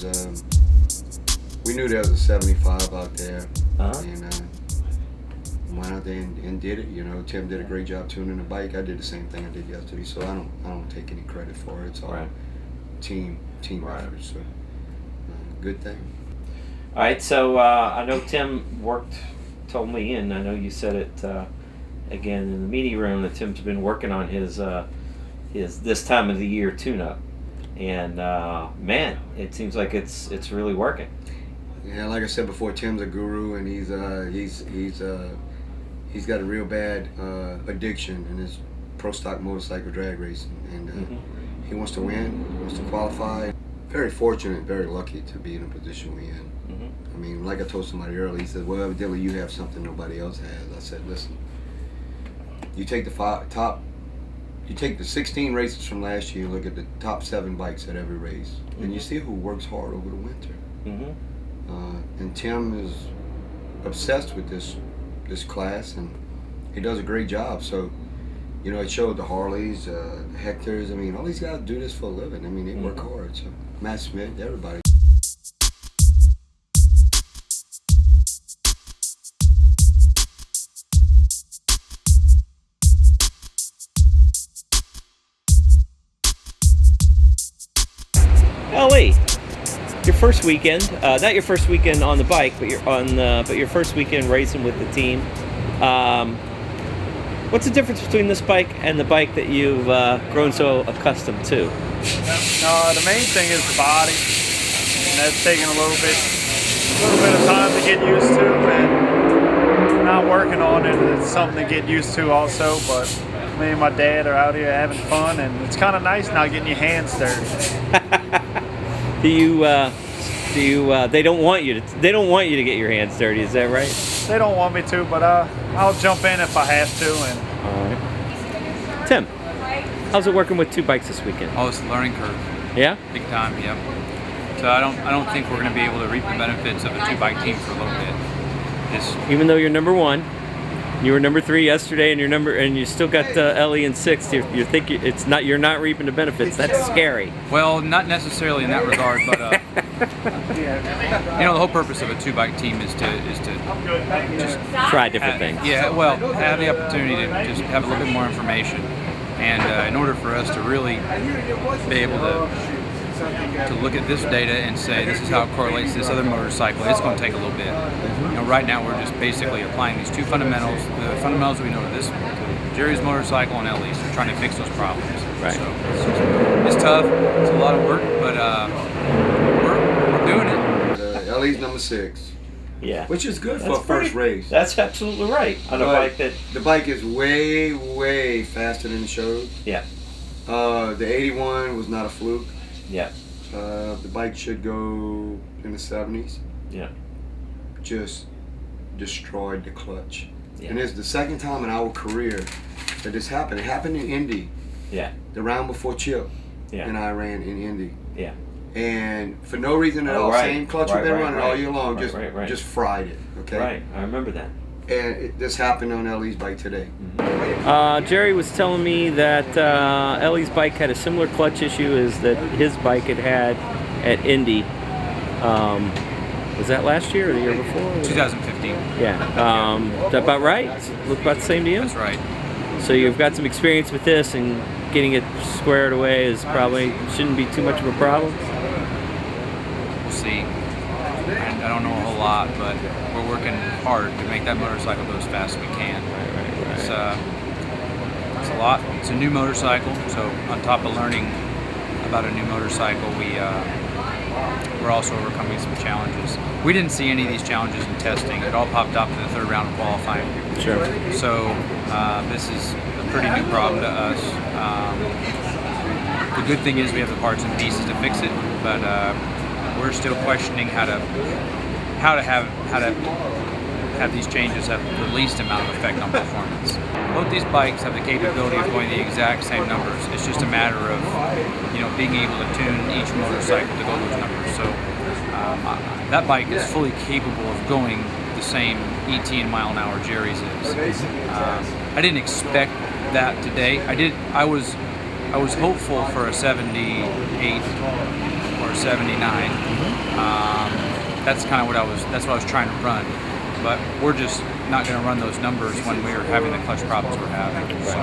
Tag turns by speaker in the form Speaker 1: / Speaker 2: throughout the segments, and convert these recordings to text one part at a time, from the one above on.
Speaker 1: was, we knew there was a 75 out there, and went out there and did it. You know, Tim did a great job tuning the bike. I did the same thing I did yesterday, so I don't take any credit for it. It's all team effort. So good thing.
Speaker 2: All right, so I know Tim told me, and I know you said it again in the media room, that Tim's been working on his this time of the year tune-up, and man, it seems like it's really working.
Speaker 1: Yeah, like I said before, Tim's a guru, and he's got a real bad addiction in his pro stock motorcycle drag racing, and he wants to win, he wants to qualify. Very fortunate, very lucky to be in the position we're in. I mean, like I told somebody earlier, he said, well, evidently you have something nobody else has. I said, listen, you take you take the 16 races from last year, look at the top 7 bikes at every race, and you see who works hard over the winter. And Tim is obsessed with this class, and he does a great job. So, you know, it showed the Harleys, the Hectors. I mean, all these guys do this for a living. I mean, they work hard. So Matt Smith, everybody.
Speaker 2: Ellie, your first weekend, not your first weekend on the bike, but your first weekend racing with the team. What's the difference between this bike and the bike that you've grown so accustomed to?
Speaker 3: The main thing is the body, and that's taking a little bit of time to get used to, and not working on it. It's something to get used to also, but me and my dad are out here having fun, and it's kind of nice not getting your hands dirty.
Speaker 2: They don't want you to get your hands dirty, is that right?
Speaker 3: They don't want me to, but I'll jump in if I have to. And
Speaker 2: all right. Tim, how's it working with 2 bikes this weekend?
Speaker 4: Oh, it's a learning curve.
Speaker 2: Yeah?
Speaker 4: Big time, yep. So I don't think we're going to be able to reap the benefits of a 2-bike team for a little bit.
Speaker 2: Even though you're number 1, you were number 3 yesterday, and you still got Ellie in 6th. You think you're not reaping the benefits. That's scary.
Speaker 4: Well, not necessarily in that regard, but you know, the whole purpose of a 2-bike team is to just
Speaker 2: try different things.
Speaker 4: Yeah, well, have the opportunity to just have a little bit more information, and in order for us to really be able to look at this data and say this is how it correlates to this other motorcycle, it's going to take a little bit. You know, right now we're just basically applying these 2 fundamentals, the fundamentals we know to Jerry's motorcycle and Ellie's. We're trying to fix those problems.
Speaker 2: Right.
Speaker 4: So it's tough. It's a lot of work, but we're doing it.
Speaker 1: Ellie's number 6.
Speaker 2: Yeah.
Speaker 1: Which is good for a first race.
Speaker 2: That's absolutely right. On a bike that
Speaker 1: the bike is way, way faster than it showed.
Speaker 2: Yeah.
Speaker 1: The 81 was not a fluke.
Speaker 2: Yeah.
Speaker 1: The bike should go in the 70s.
Speaker 2: Yeah.
Speaker 1: Just destroyed the clutch.
Speaker 2: Yeah.
Speaker 1: And it's the second time in our career that this happened. It happened in Indy.
Speaker 2: Yeah.
Speaker 1: The round before Chip.
Speaker 2: Yeah.
Speaker 1: And I ran in Indy.
Speaker 2: Yeah.
Speaker 1: And for no reason at all, same clutch we've been running all year long, just fried it. Okay.
Speaker 2: Right. I remember that.
Speaker 1: And this happened on Ellie's bike today.
Speaker 2: Jerry was telling me that Ellie's bike had a similar clutch issue as that his bike had at Indy. Was that last year or the year before?
Speaker 4: 2015.
Speaker 2: Yeah. Is that about right? Look about the same to you?
Speaker 4: That's right.
Speaker 2: So you've got some experience with this, and getting it squared away is probably shouldn't be too much of a problem.
Speaker 4: We'll see. I don't know a whole lot, but we're working hard to make that motorcycle go as fast as we can.
Speaker 2: Right.
Speaker 4: It's a lot. It's a new motorcycle, so on top of learning about a new motorcycle, we're also overcoming some challenges. We didn't see any of these challenges in testing. It all popped up in the 3rd round of qualifying.
Speaker 2: Sure.
Speaker 4: So this is a pretty new problem to us. The good thing is we have the parts and pieces to fix it, but we're still questioning how to have these changes have the least amount of effect on performance. Both these bikes have the capability of going the exact same numbers. It's just a matter of being able to tune each motorcycle to go those numbers. So that bike is fully capable of going the same ET in mile an hour Jerry's is. I didn't expect that today. I was hopeful for a 78 or or 79. That's kind of what that's what I was trying to run. But we're just not going to run those numbers when we're having the clutch problems we're having. So,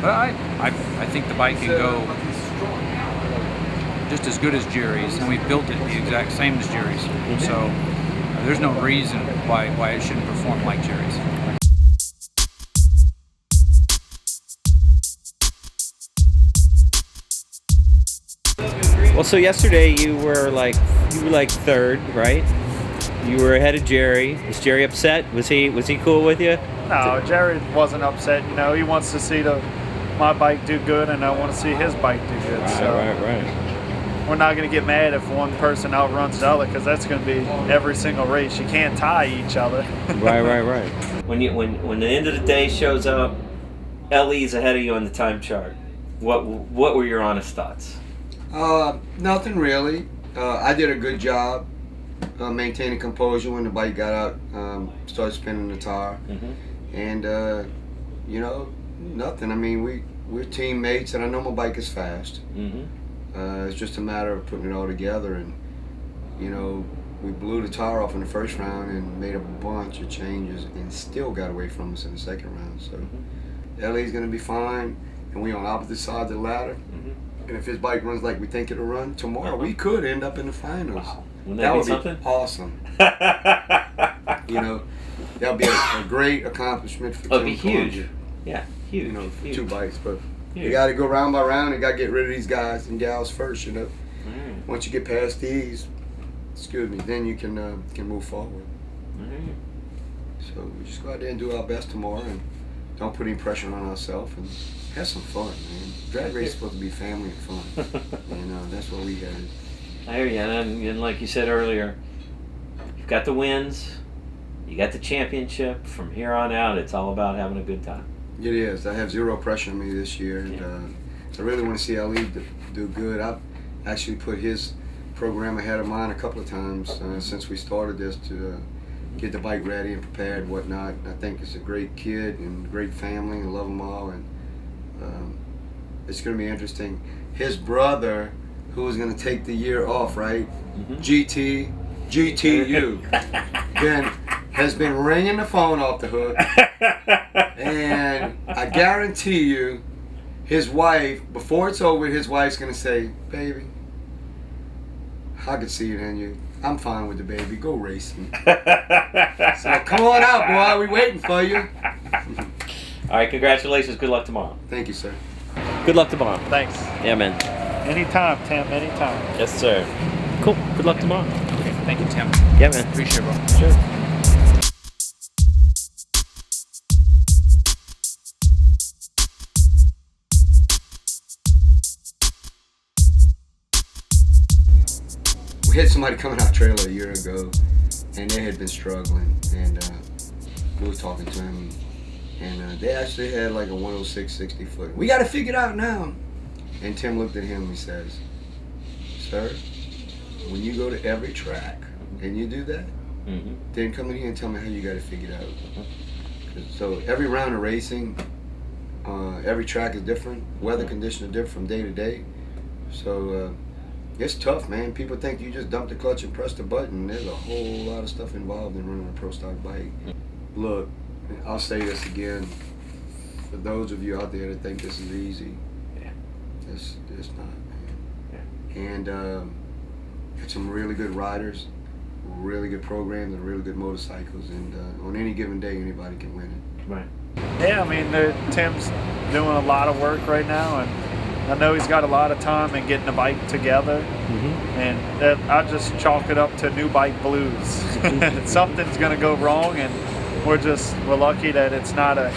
Speaker 4: but I think the bike can go just as good as Jerry's, and we've built it the exact same as Jerry's. So there's no reason why it shouldn't perform like Jerry's.
Speaker 2: Well, so yesterday you were like third, right? You were ahead of Jerry. Was Jerry upset? Was he cool with you?
Speaker 3: No, Jerry wasn't upset. You know, he wants to see my bike do good, and I want to see his bike do good.
Speaker 2: Right.
Speaker 3: We're not going to get mad if one person outruns the other, because that's going to be every single race. You can't tie each other.
Speaker 2: Right. When the end of the day shows up, LE's ahead of you on the time chart. What were your honest thoughts?
Speaker 1: Nothing really. I did a good job maintaining composure when the bike got out, started spinning the tire, and you know, nothing. I mean, we're teammates, and I know my bike is fast. It's just a matter of putting it all together, and you know, we blew the tire off in the first round and made a bunch of changes, and still got away from us in the second round. So LA's gonna be fine, and we on opposite sides of the ladder. And if his bike runs like we think it'll run tomorrow, we could end up in the finals.
Speaker 2: Wow. Wouldn't
Speaker 1: that
Speaker 2: be
Speaker 1: would
Speaker 2: something?
Speaker 1: be awesome. You know, that would be a great accomplishment for
Speaker 2: It'd be
Speaker 1: Team
Speaker 2: huge.
Speaker 1: Columbia.
Speaker 2: Yeah, huge.
Speaker 1: You know, for
Speaker 2: huge.
Speaker 1: 2 bikes, but
Speaker 2: Huge.
Speaker 1: you got to go round by round. You got to get rid of these guys and gals first. You know, once you get past these, then you can move forward. So we just go out there and do our best tomorrow, and don't put any pressure on ourselves, and have some fun, man. Drag race is supposed to be family and fun. You know, that's what we had.
Speaker 2: I hear you, and like you said earlier, you've got the wins, you got the championship. From here on out, it's all about having a good time.
Speaker 1: It is. I have zero pressure on me this year, and I really want to see Ali do good. I've actually put his program ahead of mine a couple of times since we started this to get the bike ready and prepared and whatnot. I think it's a great kid and great family, and love them all, and it's going to be interesting. His brother, who was going to take the year off, right? GTU, then has been ringing the phone off the hook, and I guarantee you, his wife, before it's over, his wife's going to say, "Baby, I can see it in you. I'm fine with the baby. Go racing." So come on out, boy. We waiting for you.
Speaker 2: All right, congratulations. Good luck tomorrow.
Speaker 1: Thank you, sir.
Speaker 2: Good luck tomorrow.
Speaker 3: Thanks.
Speaker 2: Yeah, man.
Speaker 3: Anytime, Tim. Anytime.
Speaker 2: Yes, sir. Cool. Good luck tomorrow.
Speaker 4: Okay, thank you, Tim.
Speaker 2: Yeah, man.
Speaker 4: Appreciate it, bro.
Speaker 2: Sure.
Speaker 1: We had somebody coming out trailer a year ago, and they had been struggling, and we was talking to him, and they actually had like a 106 60 foot. We got to figure it out now. And Tim looked at him and he says, "Sir, when you go to every track and you do that, then come in here and tell me how you got it figured out." So every round of racing, every track is different. Weather conditions are different from day to day. So it's tough, man. People think you just dump the clutch and press the button. There's a whole lot of stuff involved in running a pro stock bike. Look, I'll say this again. For those of you out there that think this is easy, it's not, man. And it's some really good riders, really good programs, and really good motorcycles. And on any given day, anybody can win it.
Speaker 2: Right.
Speaker 3: Yeah, I mean, Tim's doing a lot of work right now, and I know he's got a lot of time in getting the bike together, and I just chalk it up to new bike blues. Something's going to go wrong, and we're lucky that it's not a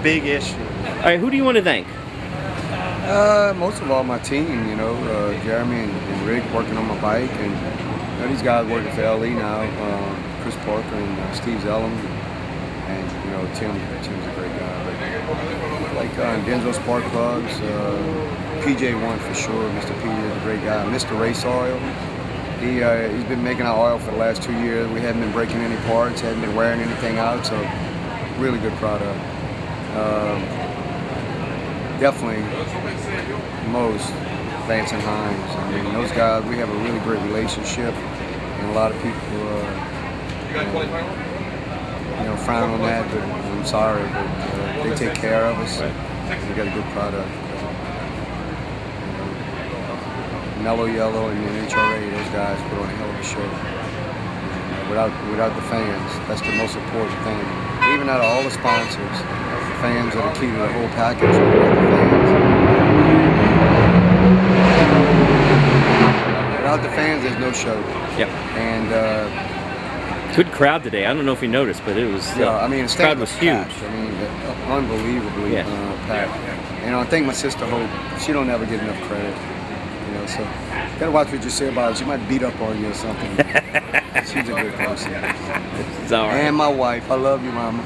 Speaker 3: big issue.
Speaker 2: All right, who do you want to thank?
Speaker 1: Most of all, my team, you know, Jeremy and Rick working on my bike, and you know, these guys working for LE now, Chris Parker and Steve Zellum, and you know, Tim's a great guy. But, like Denzel Spark Plugs, PJ1 for sure. Mr. P is a great guy. Mr. Race Oil, he's been making our oil for the last 2 years. We haven't been breaking any parts, haven't been wearing anything out, so really good product. Definitely most Vance and Hines. I mean, those guys, we have a really great relationship, and a lot of people, frown on that, but I'm sorry, but they take care of us. And we got a good product. Mellow Yellow and the NHRA, those guys put on a hell of a show. Without the fans, that's the most important thing. Even out of all the sponsors, the fans are the key to the whole package. Without the fans, there's no show.
Speaker 2: Yep.
Speaker 1: And
Speaker 2: good crowd today. I don't know if you noticed, but it was.
Speaker 1: The
Speaker 2: crowd was huge.
Speaker 1: I mean, unbelievably packed. And I think my sister Hope, she don't ever get enough credit. So you gotta watch what you say about her. She might beat up on you or something. She's a good person.
Speaker 2: It's all right.
Speaker 1: And my wife. I love you, Mama.